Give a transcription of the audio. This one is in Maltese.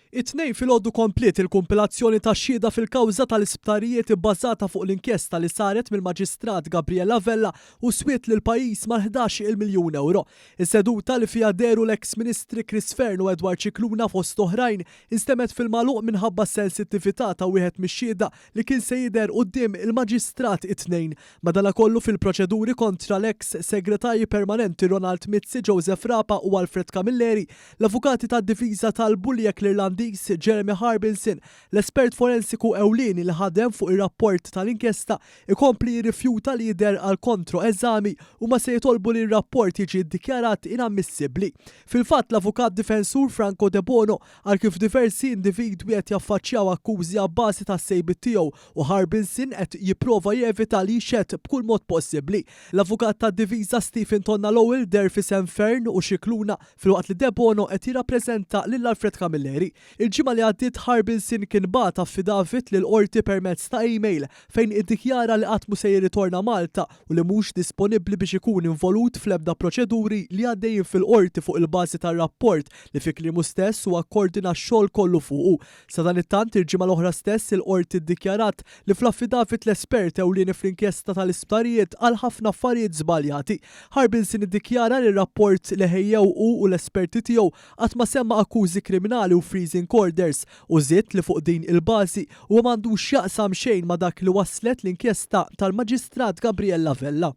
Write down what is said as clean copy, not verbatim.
It-tnejn filgħodu komplet il-kumpilazzjoni tax-xhieda fil-kawża tal-isptarijiet ibbażata fuq l-inkjesta li saret mill-Maġistrat Gabriel Lavella u swiet lil pajjiż mal 11 miljun euro. Is-seduta li fiha deru l-eks Ministri Chris Fern u Edward Cicluna fost oħrajn instemet fil-magħluq minħabba sensittività ta' wieħed mix-xhieda li kien se jidher quddiem il-Maġistrat it-tnejn. Madanakollu fil-proċeduri kontra l-eks Segretarji Permanenti Ronald Mizzi, Joseph Rapa u Alfred Camilleri, l-avukati tad-difiża talbu li jekk l-Irlandis Jeremy Harbinson, l-espert forensiku ewlieni li ħadem fuq ir-rapport tal-inkjesta, ikompli jirrifjuta li jidher għal kontro eżami u ma se jitolbu li r-rapport jiġi ddikjarat inammissibbli. Fil-fatt l-avukat difensur Franco De Bono għal kif diversi individwi qed jaffaċċjaw akkużi għabbażi tas-sejbiet tiegħu u Harbinson qed jipprova jevita li jxett b'kull mod possibbli. L-avukat tad-diviża Stephen Tonnallowell der fisem Fern u Cicluna filwaqt li De Bono qed jirrappreżenta lil Alfred Camilleri. Il-ġimgħa li għaddiet Harbinson kien bagħat affidavit lil qorti permezz ta' email fejn iddikjara li qatt mhu se jirritorna Malta u li mhux disponibbli biex ikun involut fl-ebda proċeduri li għaddejjin fil-qorti fuq il-bażi tar-rapport li fi kliemu stess huwa kkoordina x-xogħol kollu fuqu. Sa dan it-tant il-ġimgħa l-oħra stess il-qorti ddikjarat li fl-affidavit l-espert ewlieni fl-inkjesta tal-isptarijiet għal ħafna affarijiet żbaljati. Harbinson iddikjara li r-rapport li ħejjew hu u l-esperti tiegħu qatt ma semma akkużi kriminali u freezing orders u żied li fuq din il-bażi u m'għandux jaqsam xejn ma dak li waslet l-inkjesta tal-Maġistrat Gabriel Lavella.